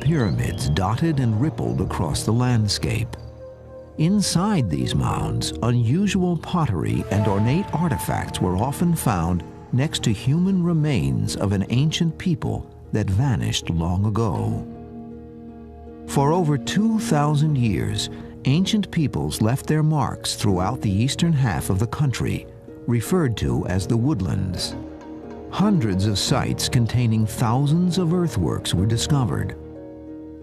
pyramids dotted and rippled across the landscape. Inside these mounds, unusual pottery and ornate artifacts were often found next to human remains of an ancient people that vanished long ago. For over 2,000 years, ancient peoples left their marks throughout the eastern half of the country, referred to as the woodlands. Hundreds of sites containing thousands of earthworks were discovered.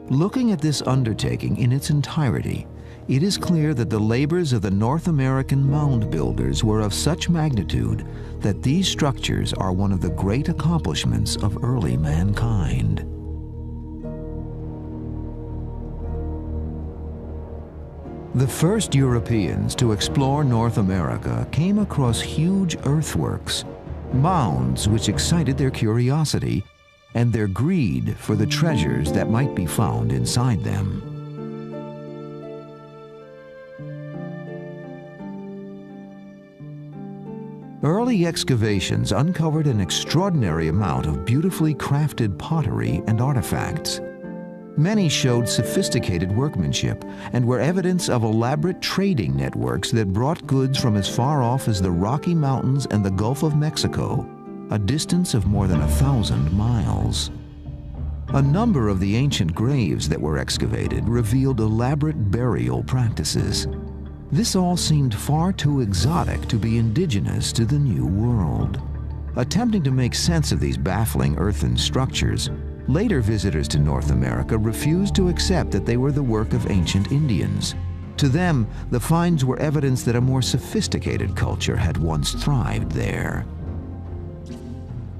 Looking at this undertaking in its entirety, it is clear that the labors of the North American mound builders were of such magnitude that these structures are one of the great accomplishments of early mankind. The first Europeans to explore North America came across huge earthworks, mounds which excited their curiosity and their greed for the treasures that might be found inside them. Early excavations uncovered an extraordinary amount of beautifully crafted pottery and artifacts. Many showed sophisticated workmanship and were evidence of elaborate trading networks that brought goods from as far off as the Rocky Mountains and the Gulf of Mexico, a distance of more than 1,000 miles. A number of the ancient graves that were excavated revealed elaborate burial practices. This all seemed far too exotic to be indigenous to the New World. Attempting to make sense of these baffling earthen structures, later visitors to North America refused to accept that they were the work of ancient Indians. To them, the finds were evidence that a more sophisticated culture had once thrived there.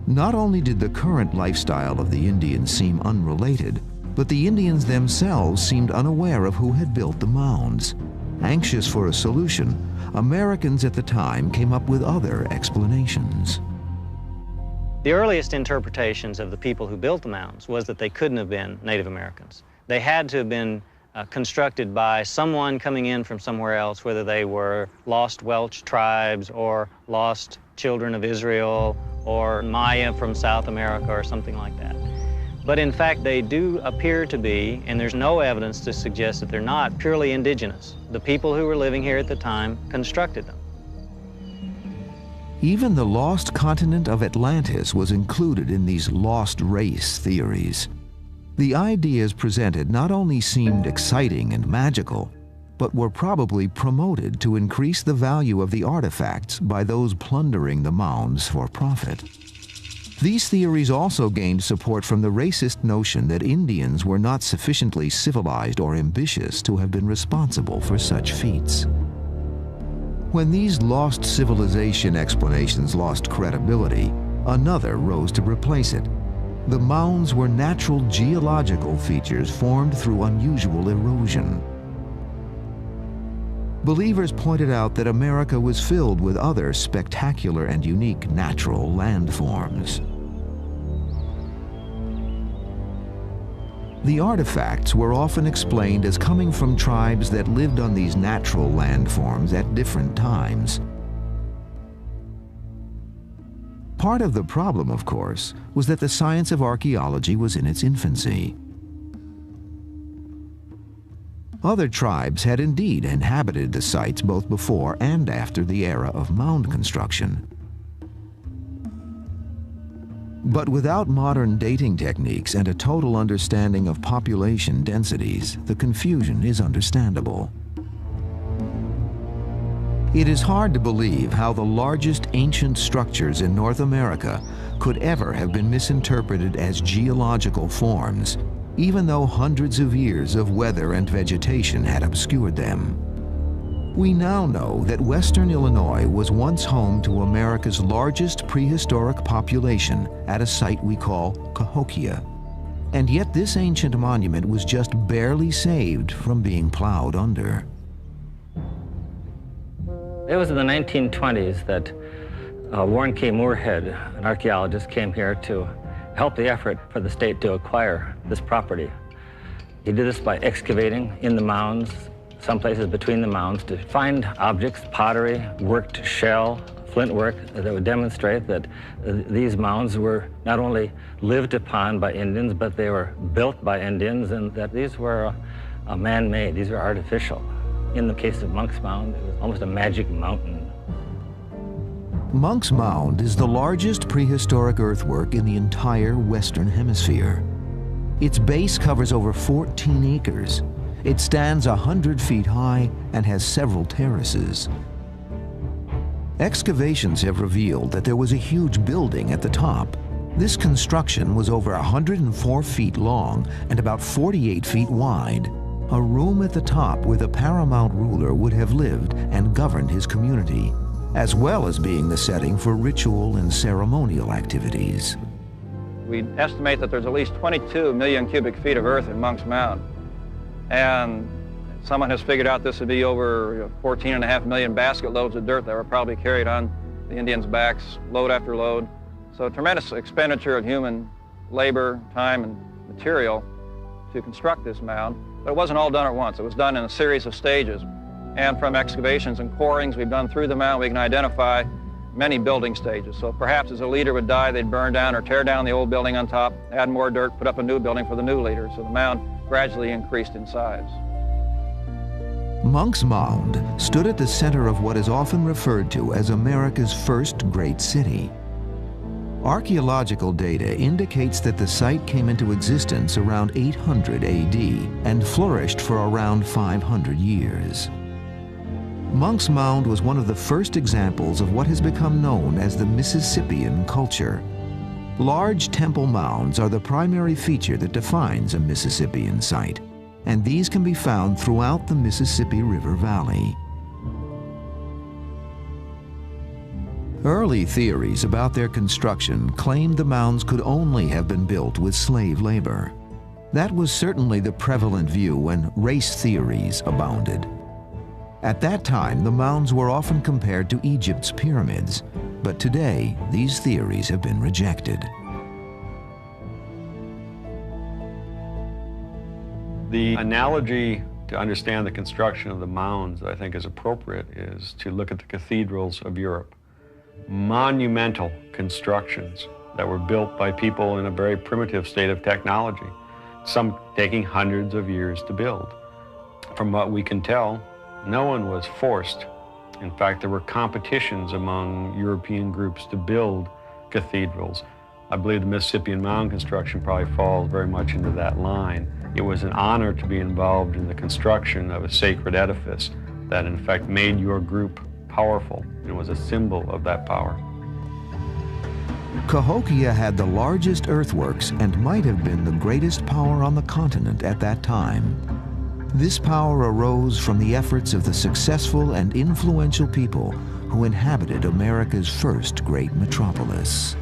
Not only did the current lifestyle of the Indians seem unrelated, but the Indians themselves seemed unaware of who had built the mounds. Anxious for a solution, Americans at the time came up with other explanations. The earliest interpretations of the people who built the mounds was that they couldn't have been Native Americans. They had to have been constructed by someone coming in from somewhere else, whether they were lost Welsh tribes or lost children of Israel or Maya from South America or something like that. But in fact, they do appear to be, and there's no evidence to suggest that they're not, purely indigenous. The people who were living here at the time constructed them. Even the lost continent of Atlantis was included in these lost race theories. The ideas presented not only seemed exciting and magical, but were probably promoted to increase the value of the artifacts by those plundering the mounds for profit. These theories also gained support from the racist notion that Indians were not sufficiently civilized or ambitious to have been responsible for such feats. When these lost civilization explanations lost credibility, another rose to replace it. The mounds were natural geological features formed through unusual erosion. Believers pointed out that America was filled with other spectacular and unique natural landforms. The artifacts were often explained as coming from tribes that lived on these natural landforms at different times. Part of the problem, of course, was that the science of archaeology was in its infancy. Other tribes had indeed inhabited the sites both before and after the era of mound construction. But without modern dating techniques and a total understanding of population densities, the confusion is understandable. It is hard to believe how the largest ancient structures in North America could ever have been misinterpreted as geological forms, even though hundreds of years of weather and vegetation had obscured them. We now know that Western Illinois was once home to America's largest prehistoric population at a site we call Cahokia. And yet this ancient monument was just barely saved from being plowed under. It was in the 1920s that Warren K. Moorhead, an archaeologist, came here to help the effort for the state to acquire this property. He did this by excavating in the mounds some places between the mounds to find objects, pottery, worked shell, flint work that would demonstrate that these mounds were not only lived upon by Indians, but they were built by Indians, and that these were man-made, these were artificial. In the case of Monk's Mound, it was almost a magic mountain. Monk's Mound is the largest prehistoric earthwork in the entire Western Hemisphere. Its base covers over 14 acres. It stands 100 feet high and has several terraces. Excavations have revealed that there was a huge building at the top. This construction was over 104 feet long and about 48 feet wide. A room at the top where the paramount ruler would have lived and governed his community, as well as being the setting for ritual and ceremonial activities. We estimate that there's at least 22 million cubic feet of earth in Monk's Mound. And someone has figured out this would be over 14.5 million basket loads of dirt that were probably carried on the Indians' backs, load after load. So a tremendous expenditure of human labor, time, and material to construct this mound. But it wasn't all done at once. It was done in a series of stages. And from excavations and corings we've done through the mound, we can identify many building stages. So perhaps as a leader would die, they'd burn down or tear down the old building on top, add more dirt, put up a new building for the new leader. So the mound gradually increased in size. Monk's Mound stood at the center of what is often referred to as America's first great city. Archaeological data indicates that the site came into existence around 800 AD and flourished for around 500 years. Monk's Mound was one of the first examples of what has become known as the Mississippian culture. Large temple mounds are the primary feature that defines a Mississippian site, and these can be found throughout the Mississippi River Valley. Early theories about their construction claimed the mounds could only have been built with slave labor. That was certainly the prevalent view when race theories abounded. At that time, the mounds were often compared to Egypt's pyramids, but today, these theories have been rejected. The analogy to understand the construction of the mounds that I think is appropriate is to look at the cathedrals of Europe. Monumental constructions that were built by people in a very primitive state of technology, some taking hundreds of years to build. From what we can tell, no one was forced. In fact, there were competitions among European groups to build cathedrals. I believe the Mississippian mound construction probably falls very much into that line. It was an honor to be involved in the construction of a sacred edifice that in fact made your group powerful and was a symbol of that power. Cahokia had the largest earthworks and might have been the greatest power on the continent at that time. This power arose from the efforts of the successful and influential people who inhabited America's first great metropolis.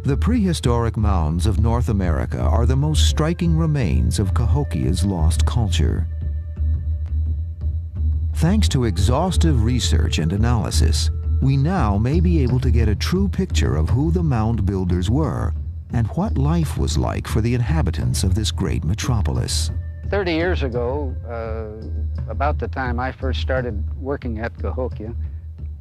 The prehistoric mounds of North America are the most striking remains of Cahokia's lost culture. Thanks to exhaustive research and analysis, we now may be able to get a true picture of who the mound builders were and what life was like for the inhabitants of this great metropolis. 30 years ago, about the time I first started working at Cahokia,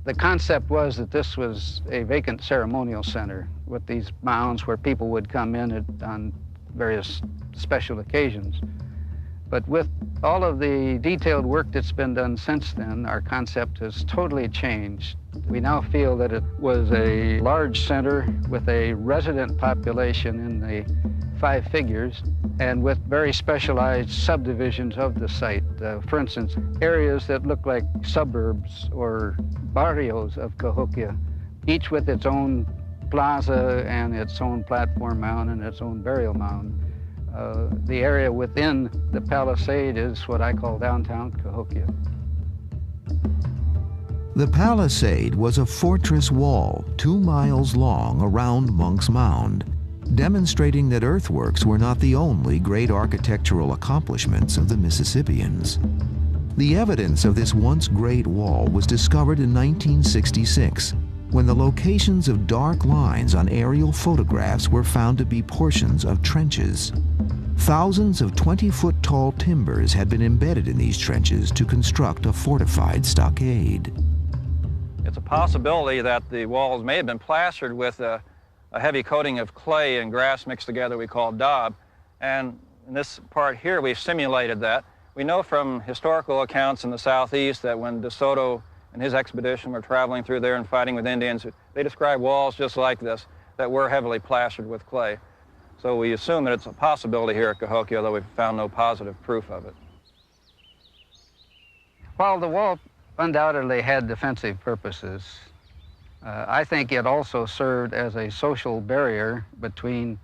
the concept was that this was a vacant ceremonial center with these mounds where people would come in on various special occasions. But with all of the detailed work that's been done since then, our concept has totally changed. We now feel that it was a large center with a resident population in the 5 figures and with very specialized subdivisions of the site. For instance, areas that look like suburbs or barrios of Cahokia, each with its own plaza and its own platform mound and its own burial mound. The area within the palisade is what I call downtown Cahokia. The palisade was a fortress wall 2 miles long around Monk's Mound, demonstrating that earthworks were not the only great architectural accomplishments of the Mississippians. The evidence of this once great wall was discovered in 1966 when the locations of dark lines on aerial photographs were found to be portions of trenches. Thousands of 20-foot-tall timbers had been embedded in these trenches to construct a fortified stockade. It's a possibility that the walls may have been plastered with a heavy coating of clay and grass mixed together we call daub. And in this part here, we've simulated that. We know from historical accounts in the southeast that when De Soto and his expedition were traveling through there and fighting with Indians, they described walls just like this that were heavily plastered with clay. So we assume that it's a possibility here at Cahokia, although we've found no positive proof of it. While the wall undoubtedly had defensive purposes, I think it also served as a social barrier between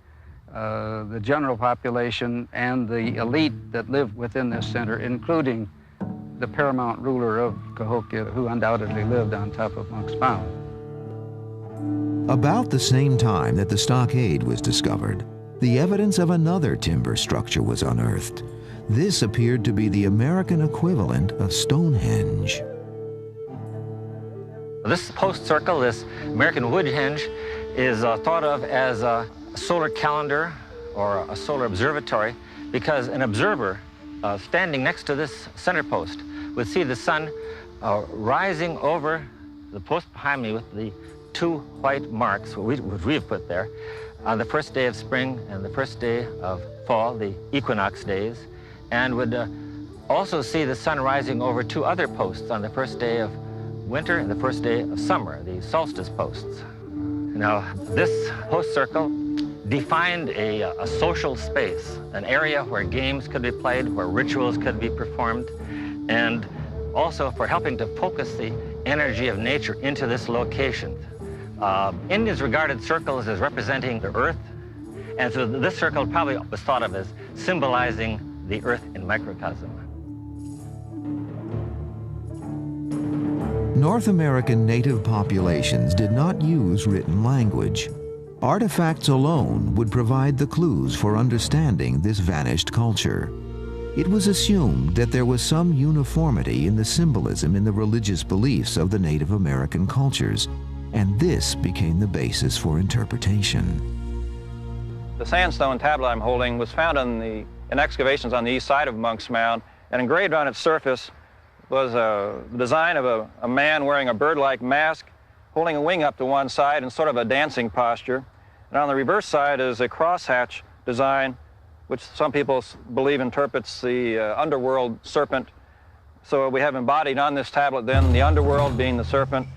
the general population and the elite that lived within this center, including the paramount ruler of Cahokia, who undoubtedly lived on top of Monk's Mound. About the same time that the stockade was discovered, the evidence of another timber structure was unearthed. This appeared to be the American equivalent of Stonehenge. This post circle, this American wood henge, is thought of as a solar calendar or a solar observatory because an observer standing next to this center post would see the sun rising over the post behind me with the two white marks, which we've put there, on the first day of spring and the first day of fall, the equinox days, and would also see the sun rising over two other posts on the first day of winter and the first day of summer, the solstice posts. Now, this post circle defined a social space, an area where games could be played, where rituals could be performed, and also for helping to focus the energy of nature into this location. Indians regarded circles as representing the earth, and so this circle probably was thought of as symbolizing the earth in microcosm. North American native populations did not use written language. Artifacts alone would provide the clues for understanding this vanished culture. It was assumed that there was some uniformity in the symbolism in the religious beliefs of the Native American cultures, and this became the basis for interpretation. The sandstone tablet I'm holding was found in excavations on the east side of Monk's Mound, and engraved on its surface was a design of a man wearing a bird-like mask, holding a wing up to one side in sort of a dancing posture. And on the reverse side is a crosshatch design, which some people believe interprets the underworld serpent. So we have embodied on this tablet then the underworld being the serpent,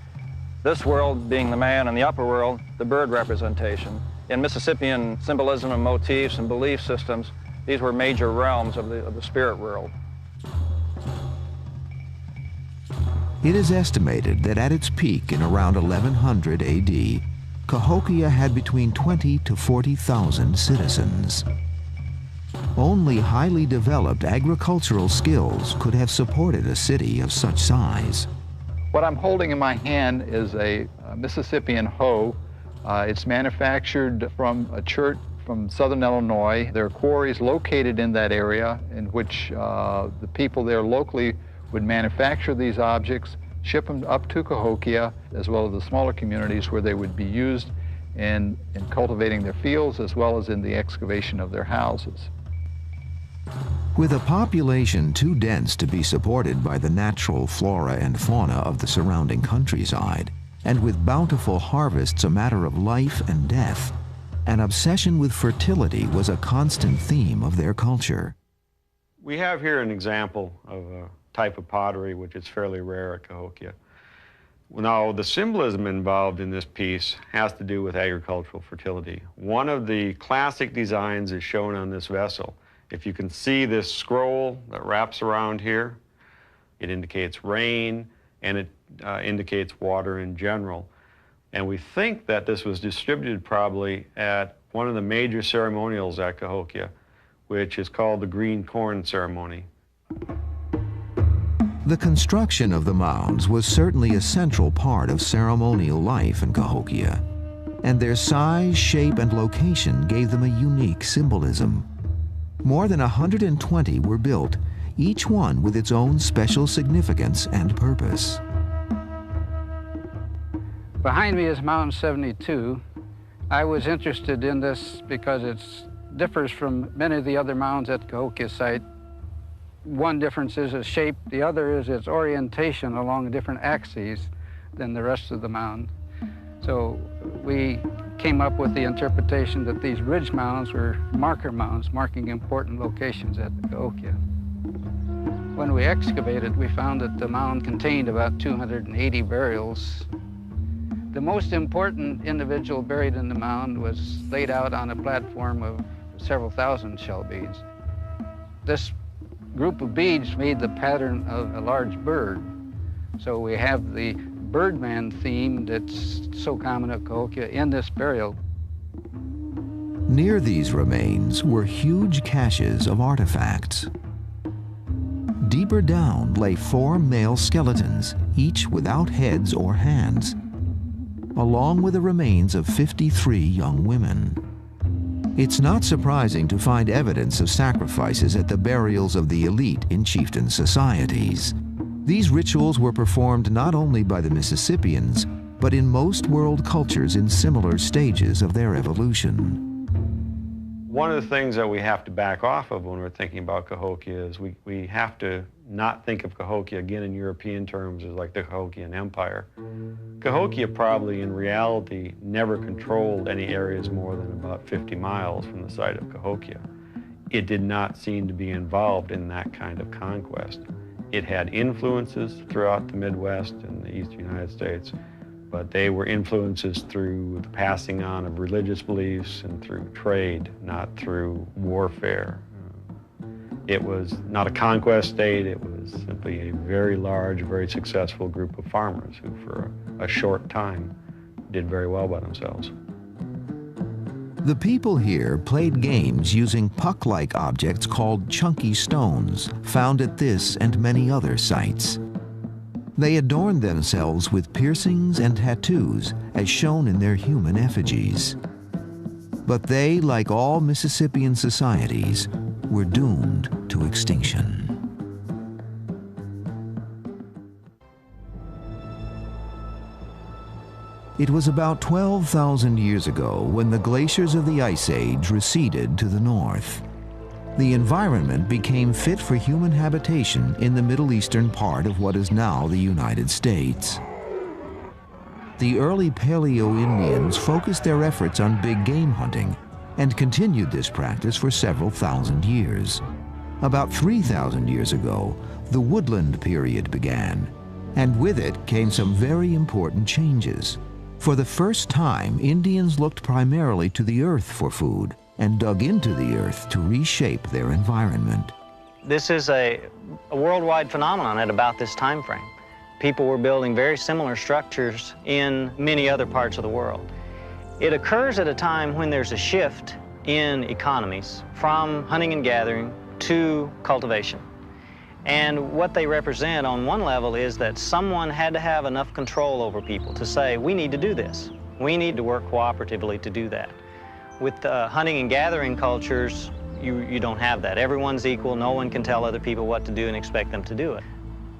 this world being the man, and the upper world, the bird representation. In Mississippian symbolism and motifs and belief systems, these were major realms of the spirit world. It is estimated that at its peak in around 1100 AD, Cahokia had between 20 to 40,000 citizens. Only highly developed agricultural skills could have supported a city of such size. What I'm holding in my hand is a Mississippian hoe. It's manufactured from a chert from southern Illinois. There are quarries located in that area in which the people there locally would manufacture these objects, ship them up to Cahokia, as well as the smaller communities where they would be used in cultivating their fields as well as in the excavation of their houses. With a population too dense to be supported by the natural flora and fauna of the surrounding countryside, and with bountiful harvests a matter of life and death, an obsession with fertility was a constant theme of their culture. We have here an example of a type of pottery which is fairly rare at Cahokia. Now, the symbolism involved in this piece has to do with agricultural fertility. One of the classic designs is shown on this vessel. If you can see this scroll that wraps around here, it indicates rain and it indicates water in general. And we think that this was distributed probably at one of the major ceremonials at Cahokia, which is called the green corn ceremony. The construction of the mounds was certainly a central part of ceremonial life in Cahokia, and their size, shape, and location gave them a unique symbolism. More than 120 were built, each one with its own special significance and purpose. Behind me is Mound 72. I was interested in this because it differs from many of the other mounds at Cahokia site. One difference is its shape, the other is its orientation along different axes than the rest of the mound. So we came up with the interpretation that these ridge mounds were marker mounds, marking important locations at Cahokia. When we excavated, we found that the mound contained about 280 burials. The most important individual buried in the mound was laid out on a platform of several thousand shell beads. This group of beads made the pattern of a large bird. So we have the Birdman theme that's so common at Cahokia in this burial. Near these remains were huge caches of artifacts. Deeper down lay 4 male skeletons, each without heads or hands, along with the remains of 53 young women. It's not surprising to find evidence of sacrifices at the burials of the elite in chieftain societies. These rituals were performed not only by the Mississippians, but in most world cultures in similar stages of their evolution. One of the things that we have to back off of when we're thinking about Cahokia is we have to not think of Cahokia, again, in European terms as like the Cahokian Empire. Cahokia probably, in reality, never controlled any areas more than about 50 miles from the site of Cahokia. It did not seem to be involved in that kind of conquest. It had influences throughout the Midwest and the Eastern United States, but they were influences through the passing on of religious beliefs and through trade, not through warfare. It was not a conquest state, it was simply a very large, very successful group of farmers who for a short time did very well by themselves. The people here played games using puck-like objects called chunky stones, found at this and many other sites. They adorned themselves with piercings and tattoos, as shown in their human effigies. But they, like all Mississippian societies, were doomed to extinction. It was about 12,000 years ago when the glaciers of the Ice Age receded to the north. The environment became fit for human habitation in the Middle Eastern part of what is now the United States. The early Paleo-Indians focused their efforts on big game hunting and continued this practice for several thousand years. About 3,000 years ago, the woodland period began, and with it came some very important changes. For the first time, Indians looked primarily to the earth for food and dug into the earth to reshape their environment. This is a worldwide phenomenon at about this time frame. People were building very similar structures in many other parts of the world. It occurs at a time when there's a shift in economies from hunting and gathering to cultivation. And what they represent on one level is that someone had to have enough control over people to say, we need to do this. We need to work cooperatively to do that. With hunting and gathering cultures, you don't have that. Everyone's equal. No one can tell other people what to do and expect them to do it.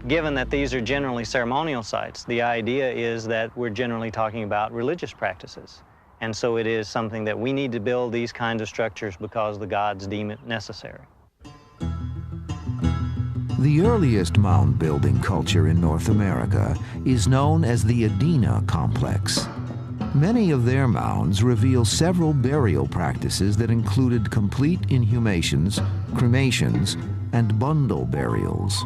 Given that these are generally ceremonial sites, the idea is that we're generally talking about religious practices. And so it is something that we need to build these kinds of structures because the gods deem it necessary. The earliest mound building culture in North America is known as the Adena complex. Many of their mounds reveal several burial practices that included complete inhumations, cremations, and bundle burials.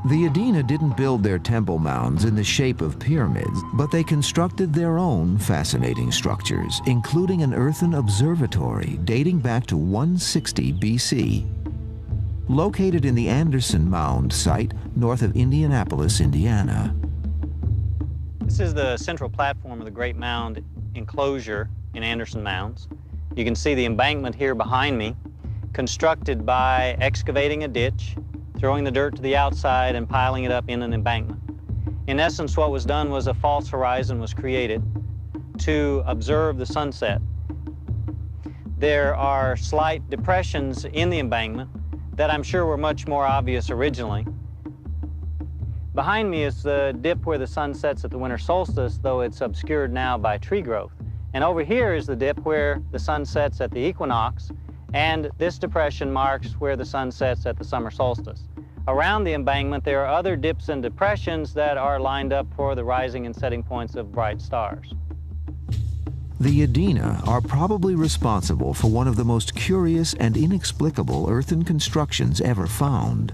The Adena didn't build their temple mounds in the shape of pyramids, but they constructed their own fascinating structures, including an earthen observatory dating back to 160 BC. Located in the Anderson Mound site north of Indianapolis, Indiana. This is the central platform of the Great Mound enclosure in Anderson Mounds. You can see the embankment here behind me, constructed by excavating a ditch, throwing the dirt to the outside and piling it up in an embankment. In essence, what was done was a false horizon was created to observe the sunset. There are slight depressions in the embankment that I'm sure were much more obvious originally. Behind me is the dip where the sun sets at the winter solstice, though it's obscured now by tree growth. And over here is the dip where the sun sets at the equinox, and this depression marks where the sun sets at the summer solstice. Around the embankment, there are other dips and depressions that are lined up for the rising and setting points of bright stars. The Adena are probably responsible for one of the most curious and inexplicable earthen constructions ever found.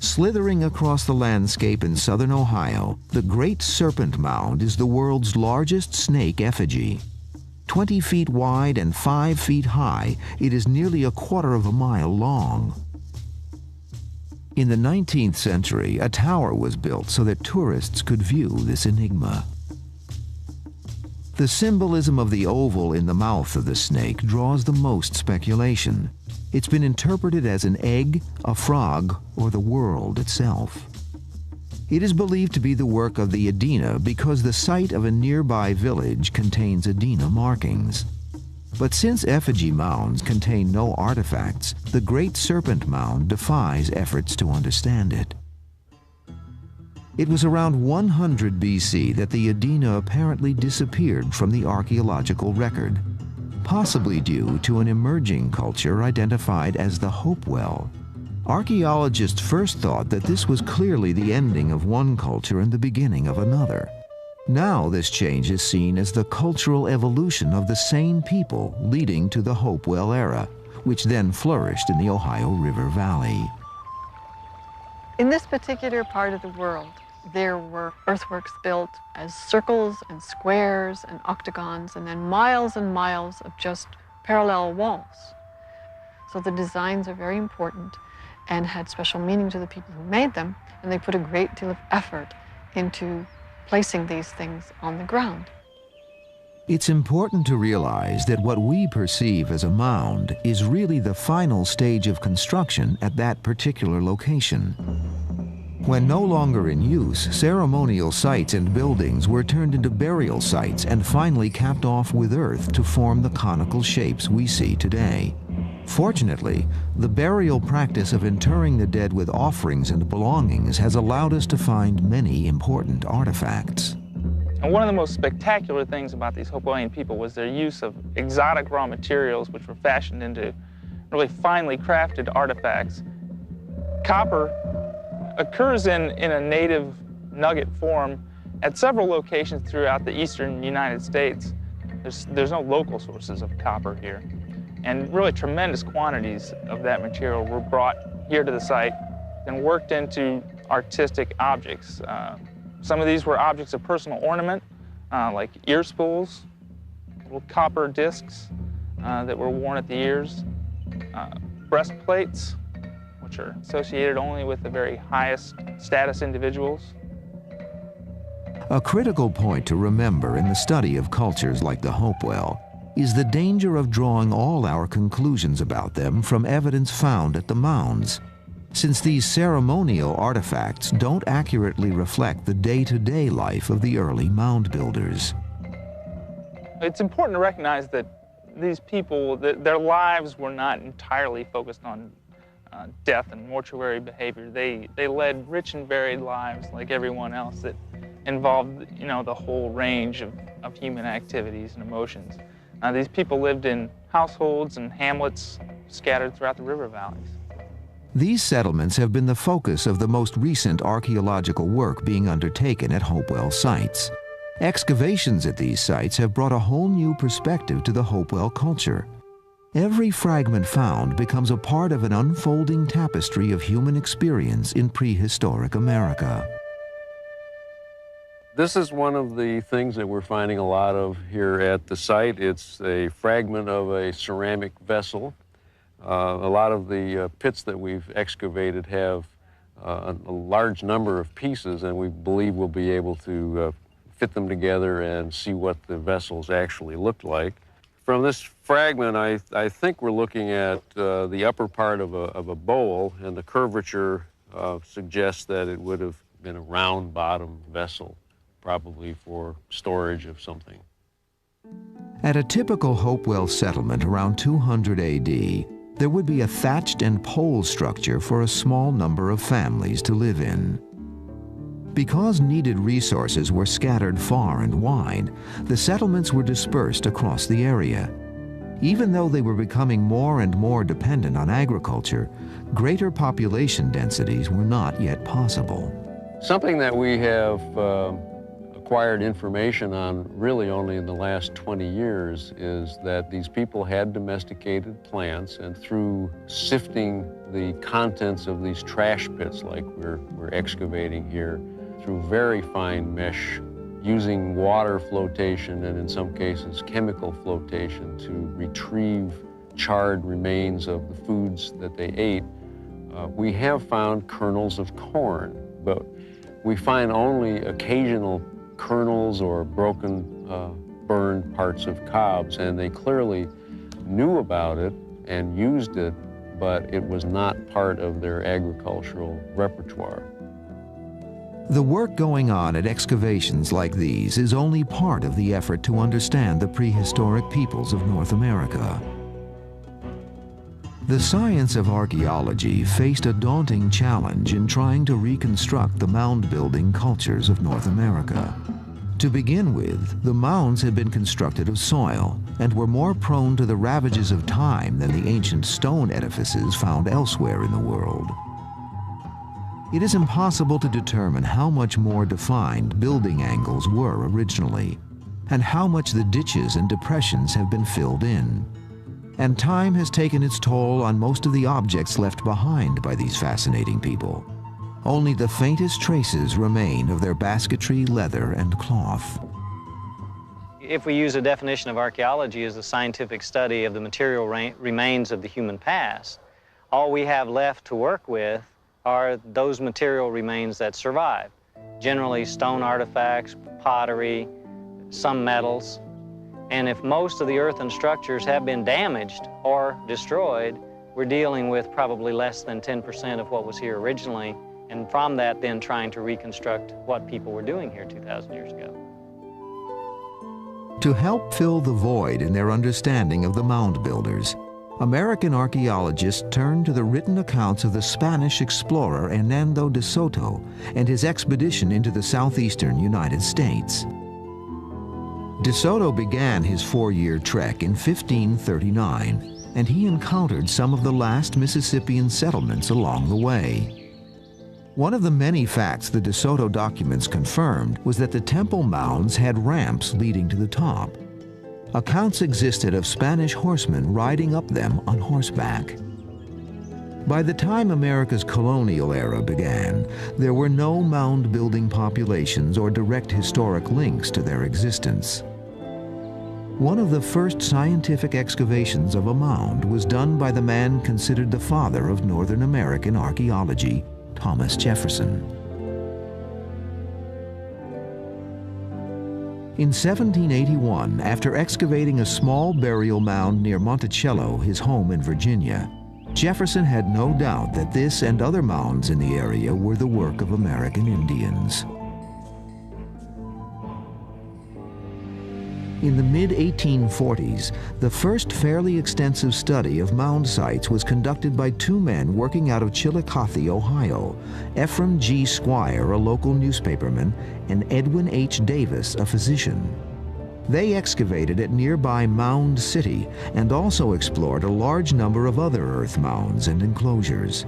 Slithering across the landscape in southern Ohio, the Great Serpent Mound is the world's largest snake effigy. 20 feet wide and 5 feet high, it is nearly a quarter of a mile long. In the 19th century, a tower was built so that tourists could view this enigma. The symbolism of the oval in the mouth of the snake draws the most speculation. It's been interpreted as an egg, a frog, or the world itself. It is believed to be the work of the Adena because the site of a nearby village contains Adena markings. But since effigy mounds contain no artifacts, the Great Serpent Mound defies efforts to understand it. It was around 100 BC that the Adena apparently disappeared from the archaeological record, possibly due to an emerging culture identified as the Hopewell. Archaeologists first thought that this was clearly the ending of one culture and the beginning of another. Now this change is seen as the cultural evolution of the same people leading to the Hopewell era, which then flourished in the Ohio River Valley. In this particular part of the world, there were earthworks built as circles and squares and octagons, and then miles and miles of just parallel walls. So the designs are very important and had special meaning to the people who made them, and they put a great deal of effort into placing these things on the ground. It's important to realize that what we perceive as a mound is really the final stage of construction at that particular location. When no longer in use, ceremonial sites and buildings were turned into burial sites and finally capped off with earth to form the conical shapes we see today. Fortunately, the burial practice of interring the dead with offerings and belongings has allowed us to find many important artifacts. And one of the most spectacular things about these Hopewellian people was their use of exotic raw materials which were fashioned into really finely crafted artifacts. Copper occurs in a native nugget form at several locations throughout the eastern United States. There's no local sources of copper here. And really tremendous quantities of that material were brought here to the site and worked into artistic objects. Some of these were objects of personal ornament, like ear spools, little copper discs that were worn at the ears, breastplates, which are associated only with the very highest status individuals. A critical point to remember in the study of cultures like the Hopewell is the danger of drawing all our conclusions about them from evidence found at the mounds, since these ceremonial artifacts don't accurately reflect the day-to-day life of the early mound builders. It's important to recognize that these people, their lives were not entirely focused on death and mortuary behavior. They led rich and varied lives like everyone else that involved, the whole range of human activities and emotions. These people lived in households and hamlets scattered throughout the river valleys. These settlements have been the focus of the most recent archaeological work being undertaken at Hopewell sites. Excavations at these sites have brought a whole new perspective to the Hopewell culture. Every fragment found becomes a part of an unfolding tapestry of human experience in prehistoric America. This is one of the things that we're finding a lot of here at the site. It's a fragment of a ceramic vessel. A lot of the pits that we've excavated have a large number of pieces, and we believe we'll be able to fit them together and see what the vessels actually looked like. From this fragment, I think we're looking at the upper part of a bowl, and the curvature suggests that it would have been a round-bottom vessel, probably for storage of something. At a typical Hopewell settlement around 200 AD, there would be a thatched and pole structure for a small number of families to live in. Because needed resources were scattered far and wide, the settlements were dispersed across the area. Even though they were becoming more and more dependent on agriculture, greater population densities were not yet possible. Something that we have acquired information on really only in the last 20 years is that these people had domesticated plants, and through sifting the contents of these trash pits like we're excavating here, through very fine mesh, using water flotation and in some cases chemical flotation to retrieve charred remains of the foods that they ate, we have found kernels of corn, but we find only occasional kernels or broken, burned parts of cobs, and they clearly knew about it and used it, but it was not part of their agricultural repertoire. The work going on at excavations like these is only part of the effort to understand the prehistoric peoples of North America. The science of archaeology faced a daunting challenge in trying to reconstruct the mound-building cultures of North America. To begin with, the mounds had been constructed of soil and were more prone to the ravages of time than the ancient stone edifices found elsewhere in the world. It is impossible to determine how much more defined building angles were originally, and how much the ditches and depressions have been filled in. And time has taken its toll on most of the objects left behind by these fascinating people. Only the faintest traces remain of their basketry, leather, and cloth. If we use a definition of archaeology as the scientific study of the material remains of the human past, all we have left to work with are those material remains that survive. Generally stone artifacts, pottery, some metals. And if most of the earthen structures have been damaged or destroyed, we're dealing with probably less than 10% of what was here originally, and from that then trying to reconstruct what people were doing here 2,000 years ago. To help fill the void in their understanding of the mound builders, American archaeologists turned to the written accounts of the Spanish explorer Hernando de Soto and his expedition into the southeastern United States. De Soto began his 4-year trek in 1539, and he encountered some of the last Mississippian settlements along the way. One of the many facts the De Soto documents confirmed was that the temple mounds had ramps leading to the top. Accounts existed of Spanish horsemen riding up them on horseback. By the time America's colonial era began, there were no mound-building populations or direct historic links to their existence. One of the first scientific excavations of a mound was done by the man considered the father of Northern American archaeology, Thomas Jefferson. In 1781, after excavating a small burial mound near Monticello, his home in Virginia, Jefferson had no doubt that this and other mounds in the area were the work of American Indians. In the mid-1840s, the first fairly extensive study of mound sites was conducted by 2 men working out of Chillicothe, Ohio, Ephraim G. Squire, a local newspaperman, and Edwin H. Davis, a physician. They excavated at nearby Mound City and also explored a large number of other earth mounds and enclosures.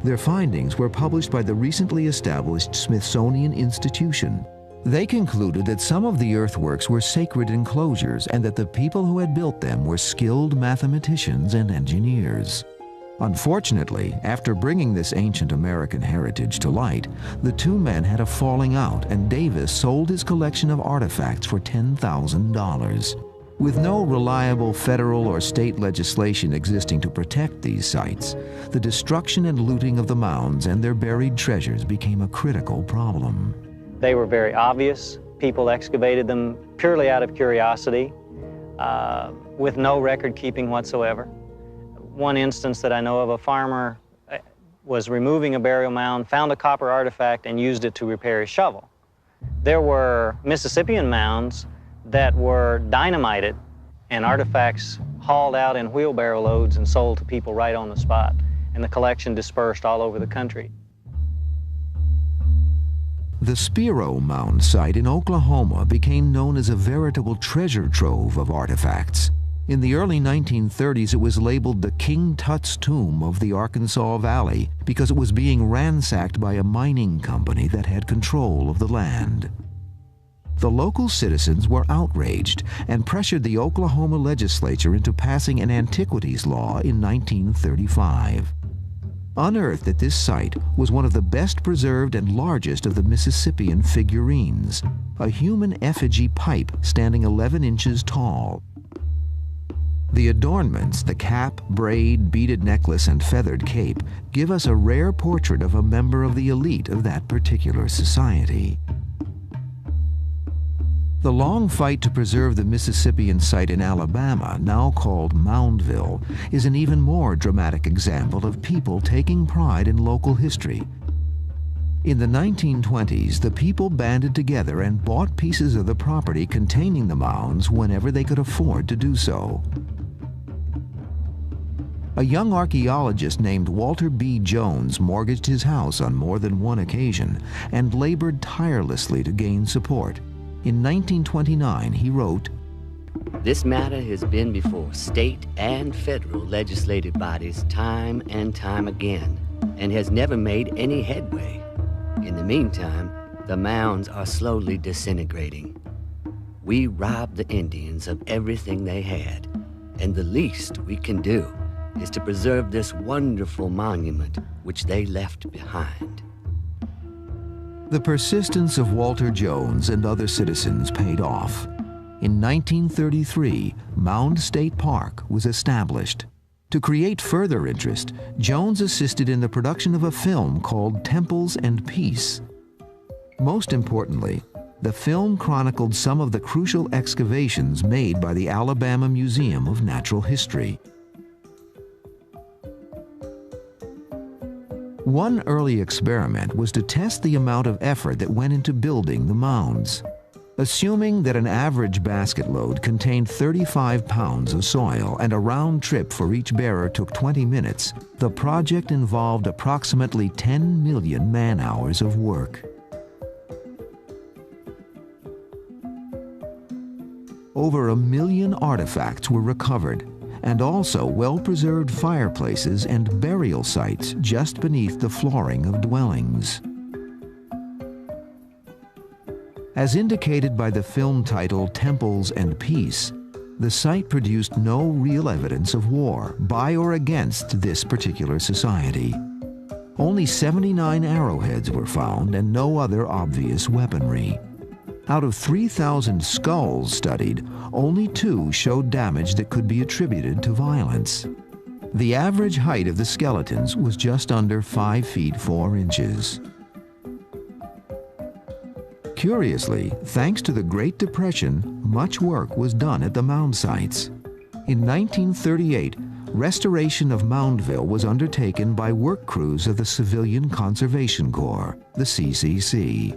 Their findings were published by the recently established Smithsonian Institution. They concluded that some of the earthworks were sacred enclosures and that the people who had built them were skilled mathematicians and engineers. Unfortunately, after bringing this ancient American heritage to light, the 2 men had a falling out, and Davis sold his collection of artifacts for $10,000. With no reliable federal or state legislation existing to protect these sites, the destruction and looting of the mounds and their buried treasures became a critical problem. They were very obvious. People excavated them purely out of curiosity, with no record keeping whatsoever. One instance that I know of, a farmer was removing a burial mound, found a copper artifact, and used it to repair his shovel. There were Mississippian mounds that were dynamited and artifacts hauled out in wheelbarrow loads and sold to people right on the spot, and the collection dispersed all over the country. The Spiro Mound site in Oklahoma became known as a veritable treasure trove of artifacts. In the early 1930s, it was labeled the King Tut's Tomb of the Arkansas Valley because it was being ransacked by a mining company that had control of the land. The local citizens were outraged and pressured the Oklahoma legislature into passing an antiquities law in 1935. Unearthed at this site was one of the best preserved and largest of the Mississippian figurines, a human effigy pipe standing 11 inches tall. The adornments, the cap, braid, beaded necklace, and feathered cape, give us a rare portrait of a member of the elite of that particular society. The long fight to preserve the Mississippian site in Alabama, now called Moundville, is an even more dramatic example of people taking pride in local history. In the 1920s, the people banded together and bought pieces of the property containing the mounds whenever they could afford to do so. A young archaeologist named Walter B. Jones mortgaged his house on more than one occasion and labored tirelessly to gain support. In 1929, he wrote, "This matter has been before state and federal legislative bodies time and time again and has never made any headway. In the meantime, the mounds are slowly disintegrating. We robbed the Indians of everything they had, and the least we can do is to preserve this wonderful monument which they left behind." The persistence of Walter Jones and other citizens paid off. In 1933, Mound State Park was established. To create further interest, Jones assisted in the production of a film called Temples and Peace. Most importantly, the film chronicled some of the crucial excavations made by the Alabama Museum of Natural History. One early experiment was to test the amount of effort that went into building the mounds. Assuming that an average basket load contained 35 pounds of soil and a round trip for each bearer took 20 minutes, the project involved approximately 10 million man-hours of work. Over 1 million artifacts were recovered, and also well-preserved fireplaces and burial sites just beneath the flooring of dwellings. As indicated by the film title Temples and Peace, the site produced no real evidence of war by or against this particular society. Only 79 arrowheads were found and no other obvious weaponry. Out of 3,000 skulls studied, only 2 showed damage that could be attributed to violence. The average height of the skeletons was just under 5 feet 4 inches. Curiously, thanks to the Great Depression, much work was done at the mound sites. In 1938, restoration of Moundville was undertaken by work crews of the Civilian Conservation Corps, the CCC.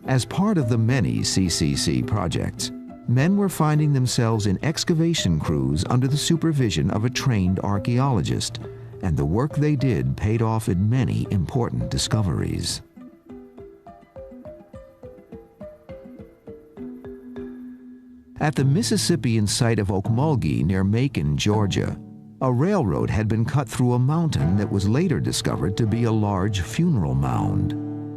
As part of the many CCC projects, men were finding themselves in excavation crews under the supervision of a trained archaeologist, and the work they did paid off in many important discoveries. At the Mississippian site of Okmulgee near Macon, Georgia, a railroad had been cut through a mountain that was later discovered to be a large funeral mound.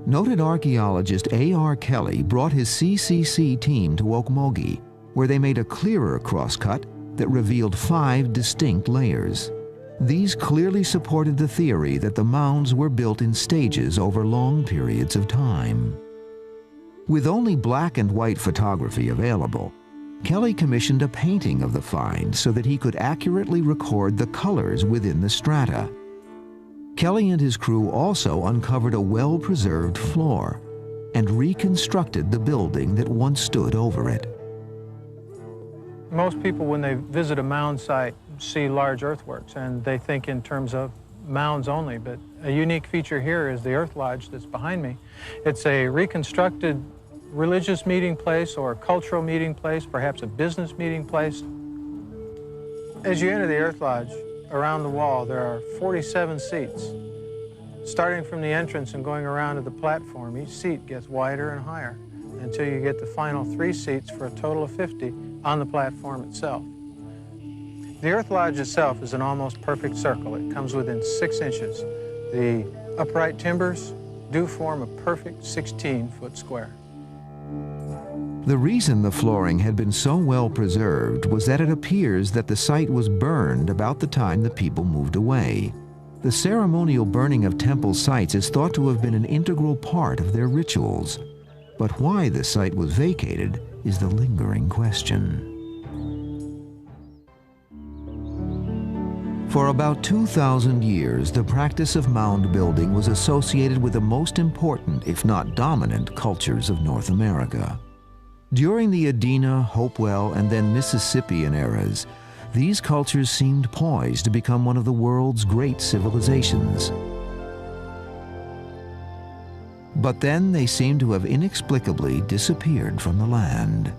Noted archaeologist A.R. Kelly brought his CCC team to Okmulgee, where they made a clearer crosscut that revealed 5 distinct layers. These clearly supported the theory that the mounds were built in stages over long periods of time. With only black and white photography available, Kelly commissioned a painting of the find so that he could accurately record the colors within the strata. Kelly and his crew also uncovered a well-preserved floor and reconstructed the building that once stood over it. Most people, when they visit a mound site, see large earthworks, and they think in terms of mounds only, but a unique feature here is the earth lodge that's behind me. It's a reconstructed religious meeting place or a cultural meeting place, perhaps a business meeting place. As you enter the earth lodge, around the wall, there are 47 seats. Starting from the entrance and going around to the platform, each seat gets wider and higher until you get the final 3 seats for a total of 50 on the platform itself. The Earth Lodge itself is an almost perfect circle. It comes within 6 inches. The upright timbers do form a perfect 16-foot square. The reason the flooring had been so well preserved was that it appears that the site was burned about the time the people moved away. The ceremonial burning of temple sites is thought to have been an integral part of their rituals. But why the site was vacated is the lingering question. For about 2,000 years, the practice of mound building was associated with the most important, if not dominant, cultures of North America. During the Adena, Hopewell, and then Mississippian eras, these cultures seemed poised to become one of the world's great civilizations. But then they seem to have inexplicably disappeared from the land.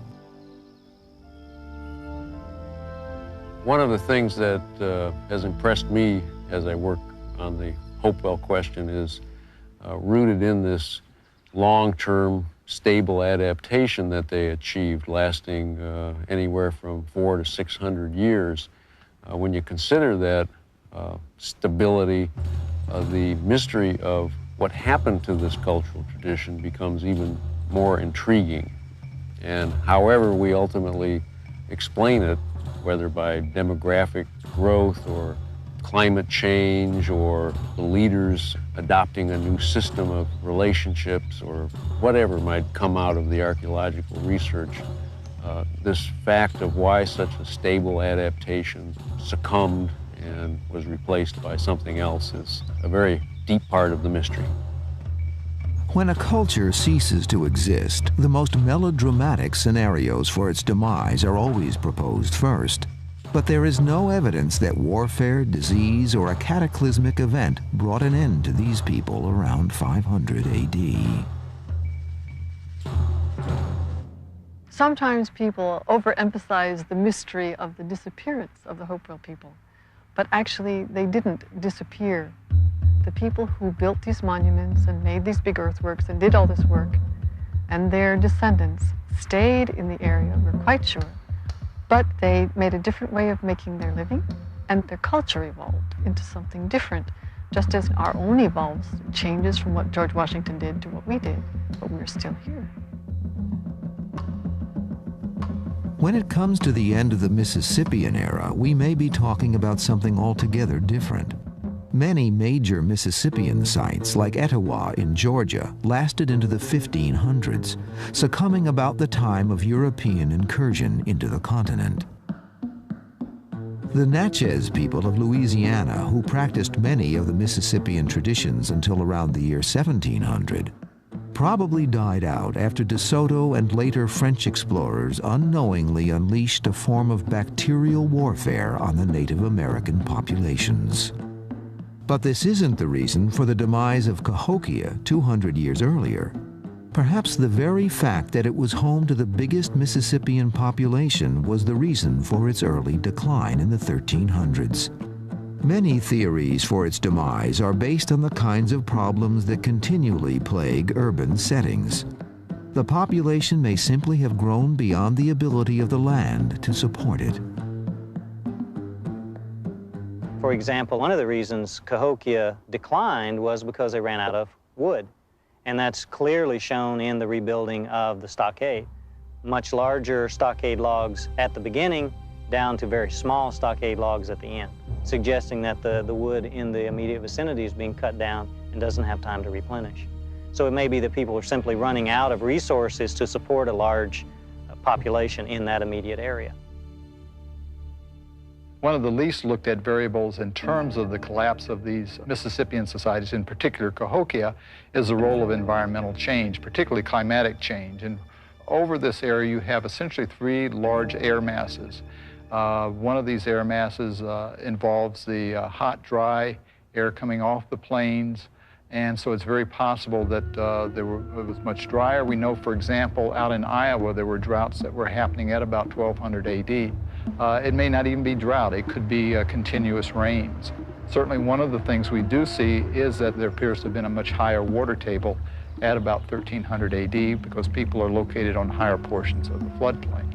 One of the things that has impressed me as I work on the Hopewell question is rooted in this long-term stable adaptation that they achieved, lasting anywhere from 400 to 600 years. When you consider that stability, the mystery of what happened to this cultural tradition becomes even more intriguing. And however we ultimately explain it, whether by demographic growth or climate change or the leaders adopting a new system of relationships or whatever might come out of the archaeological research, this fact of why such a stable adaptation succumbed and was replaced by something else is a very deep part of the mystery. When a culture ceases to exist, the most melodramatic scenarios for its demise are always proposed first. But there is no evidence that warfare, disease, or a cataclysmic event brought an end to these people around 500 AD. Sometimes people overemphasize the mystery of the disappearance of the Hopewell people, but actually they didn't disappear. The people who built these monuments and made these big earthworks and did all this work, and their descendants stayed in the area, we're quite sure. But they made a different way of making their living, and their culture evolved into something different, just as our own evolves, changes from what George Washington did to what we did, but we're still here. When it comes to the end of the Mississippian era, we may be talking about something altogether different. Many major Mississippian sites, like Etowah in Georgia, lasted into the 1500s, succumbing about the time of European incursion into the continent. The Natchez people of Louisiana, who practiced many of the Mississippian traditions until around the year 1700, probably died out after De Soto and later French explorers unknowingly unleashed a form of bacterial warfare on the Native American populations. But this isn't the reason for the demise of Cahokia 200 years earlier. Perhaps the very fact that it was home to the biggest Mississippian population was the reason for its early decline in the 1300s. Many theories for its demise are based on the kinds of problems that continually plague urban settings. The population may simply have grown beyond the ability of the land to support it. For example, one of the reasons Cahokia declined was because they ran out of wood. And that's clearly shown in the rebuilding of the stockade. Much larger stockade logs at the beginning, down to very small stockade logs at the end, suggesting that the wood in the immediate vicinity is being cut down and doesn't have time to replenish. So it may be that people are simply running out of resources to support a large population in that immediate area. One of the least looked at variables in terms of the collapse of these Mississippian societies, in particular Cahokia, is the role of environmental change, particularly climatic change. And over this area, you have essentially 3 large air masses. One of these air masses involves the hot, dry air coming off the plains, and so it's very possible that it was much drier. We know, for example, out in Iowa, there were droughts that were happening at about 1200 AD. It may not even be drought. It could be continuous rains. Certainly one of the things we do see is that there appears to have been a much higher water table at about 1300 AD because people are located on higher portions of the floodplain.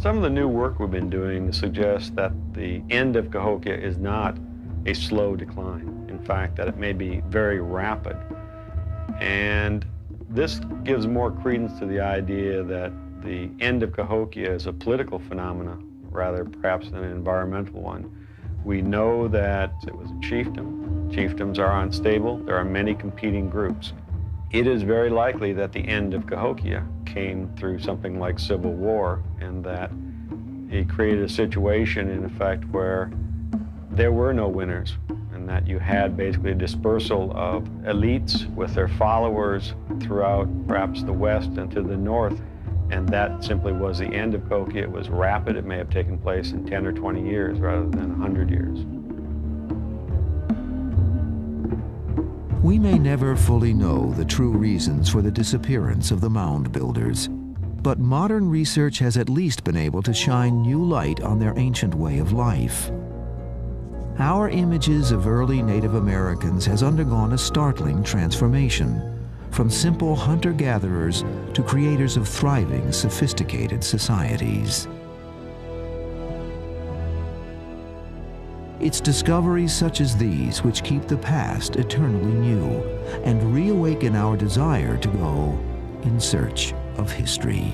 Some of the new work we've been doing suggests that the end of Cahokia is not a slow decline. In fact, that it may be very rapid. And this gives more credence to the idea that the end of Cahokia is a political phenomenon rather perhaps than an environmental one. We know that it was a chiefdom. Chiefdoms are unstable. There are many competing groups. It is very likely that the end of Cahokia came through something like civil war, and that it created a situation, in effect, where there were no winners, and that you had basically a dispersal of elites with their followers throughout perhaps the west and to the north, and that simply was the end of Cahokia. It was rapid. It may have taken place in 10 or 20 years rather than 100 years. We may never fully know the true reasons for the disappearance of the mound builders, but modern research has at least been able to shine new light on their ancient way of life. Our images of early Native Americans has undergone a startling transformation, from simple hunter-gatherers to creators of thriving, sophisticated societies. It's discoveries such as these which keep the past eternally new and reawaken our desire to go in search of history.